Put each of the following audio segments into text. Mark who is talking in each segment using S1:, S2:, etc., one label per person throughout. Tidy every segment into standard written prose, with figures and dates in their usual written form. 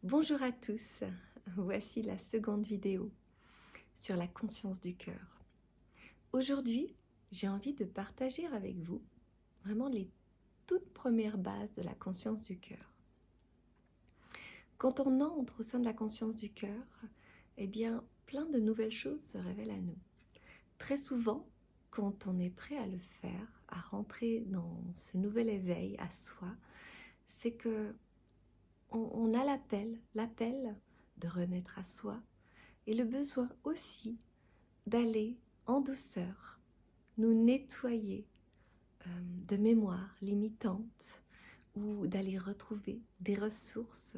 S1: Bonjour à tous, voici la seconde vidéo sur la conscience du cœur. Aujourd'hui, j'ai envie de partager avec vous vraiment les toutes premières bases de la conscience du cœur. Quand on entre au sein de la conscience du cœur, eh bien, plein de nouvelles choses se révèlent à nous. Très souvent, quand on est prêt à le faire, à rentrer dans ce nouvel éveil à soi, c'est que on a l'appel de renaître à soi, et le besoin aussi d'aller en douceur nous nettoyer de mémoires limitantes ou d'aller retrouver des ressources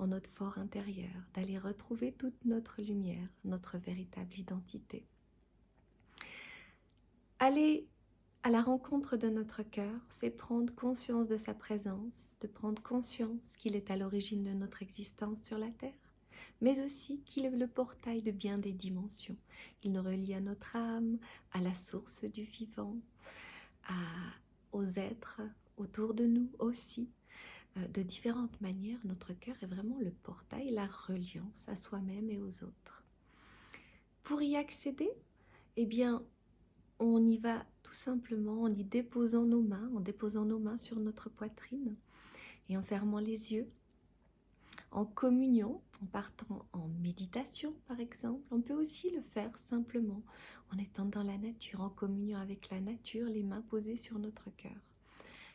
S1: en notre fort intérieur, d'aller retrouver toute notre lumière, notre véritable identité. Aller à la rencontre de notre cœur, c'est prendre conscience de sa présence, de prendre conscience qu'il est à l'origine de notre existence sur la terre, mais aussi qu'il est le portail de bien des dimensions. Il nous relie à notre âme, à la source du vivant, aux êtres autour de nous aussi. De différentes manières, notre cœur est vraiment le portail, la reliance à soi-même et aux autres. Pour y accéder, eh bien, on y va tout simplement en y déposant nos mains, sur notre poitrine et en fermant les yeux, en communion, en partant en méditation par exemple. On peut aussi le faire simplement en étant dans la nature, en communion avec la nature, les mains posées sur notre cœur.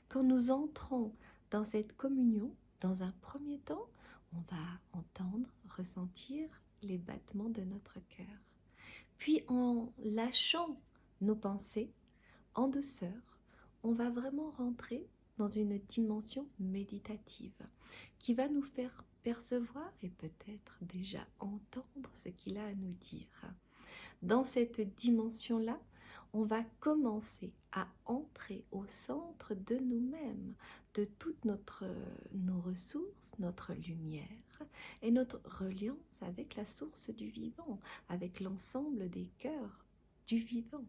S1: Quand nous entrons dans cette communion, dans un premier temps, on va entendre, ressentir les battements de notre cœur. Puis en lâchant nos pensées, en douceur, on va vraiment rentrer dans une dimension méditative qui va nous faire percevoir et peut-être déjà entendre ce qu'il a à nous dire. Dans cette dimension-là, on va commencer à entrer au centre de nous-mêmes, de toutes nos ressources, notre lumière et notre reliance avec la source du vivant, avec l'ensemble des cœurs du vivant.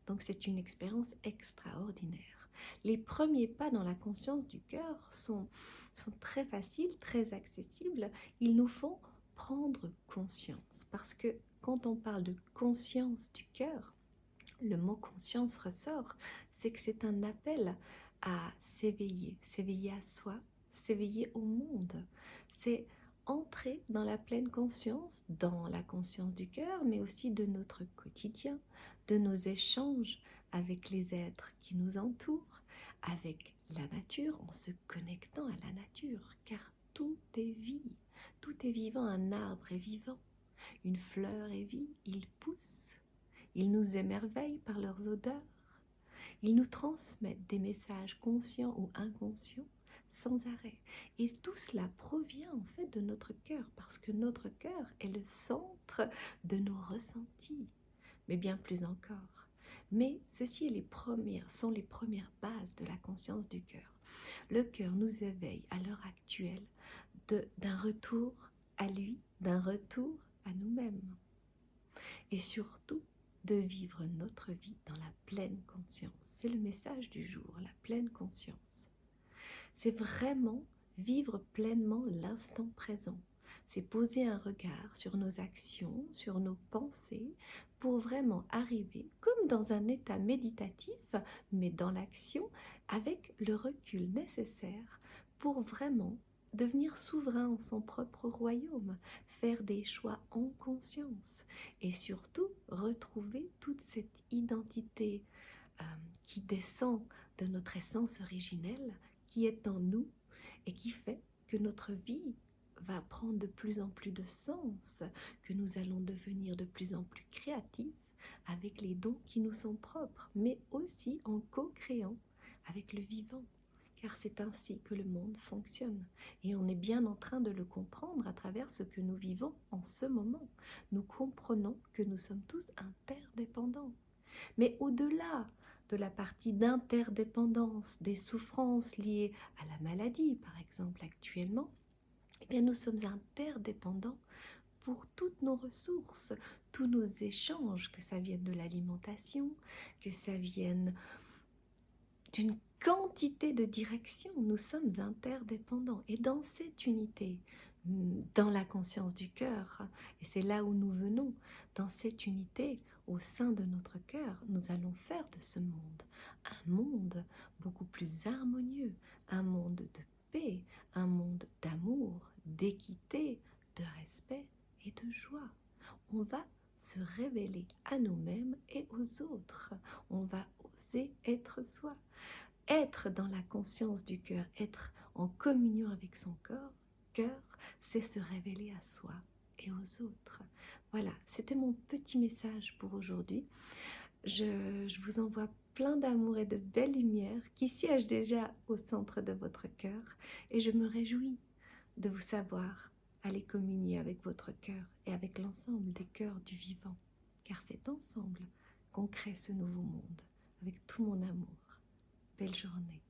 S1: Donc c'est une expérience extraordinaire. Les premiers pas dans la conscience du cœur sont très faciles, très accessibles. Ils nous font prendre conscience, parce que quand on parle de conscience du cœur, le mot conscience ressort, c'est que c'est un appel à s'éveiller, s'éveiller à soi, s'éveiller au monde. C'est entrer dans la pleine conscience, dans la conscience du cœur, mais aussi de notre quotidien, de nos échanges avec les êtres qui nous entourent, avec la nature, en se connectant à la nature, car tout est vie, tout est vivant, un arbre est vivant, une fleur est vie, il pousse. Ils nous émerveillent par leurs odeurs. Ils nous transmettent des messages conscients ou inconscients sans arrêt. Et tout cela provient en fait de notre cœur, parce que notre cœur est le centre de nos ressentis, mais bien plus encore. Mais ceci sont les premières bases de la conscience du cœur. Le cœur nous éveille à l'heure actuelle d'un retour à lui, d'un retour à nous-mêmes. Et surtout, de vivre notre vie dans la pleine conscience. C'est le message du jour, la pleine conscience. C'est vraiment vivre pleinement l'instant présent. C'est poser un regard sur nos actions, sur nos pensées, pour vraiment arriver comme dans un état méditatif, mais dans l'action, avec le recul nécessaire pour vraiment devenir souverain en son propre royaume, faire des choix en conscience et surtout retrouver toute cette identité qui descend de notre essence originelle, qui est en nous et qui fait que notre vie va prendre de plus en plus de sens, que nous allons devenir de plus en plus créatifs avec les dons qui nous sont propres, mais aussi en co-créant avec le vivant. Car c'est ainsi que le monde fonctionne. Et on est bien en train de le comprendre à travers ce que nous vivons en ce moment. Nous comprenons que nous sommes tous interdépendants. Mais au-delà de la partie d'interdépendance, des souffrances liées à la maladie, par exemple actuellement, eh bien nous sommes interdépendants pour toutes nos ressources, tous nos échanges, que ça vienne de l'alimentation, que ça vienne quantité de directions. Nous sommes interdépendants. Et dans cette unité, dans la conscience du cœur, et c'est là où nous venons, dans cette unité, au sein de notre cœur, nous allons faire de ce monde un monde beaucoup plus harmonieux, un monde de paix, un monde d'amour, d'équité, de respect et de joie. On va se révéler à nous-mêmes et aux autres. On va oser être soi. Être dans la conscience du cœur, être en communion avec son cœur, c'est se révéler à soi et aux autres. Voilà, c'était mon petit message pour aujourd'hui. Je vous envoie plein d'amour et de belle lumière qui siège déjà au centre de votre cœur et je me réjouis de vous savoir aller communier avec votre cœur et avec l'ensemble des cœurs du vivant, car c'est ensemble qu'on crée ce nouveau monde avec tout mon amour. Belle journée.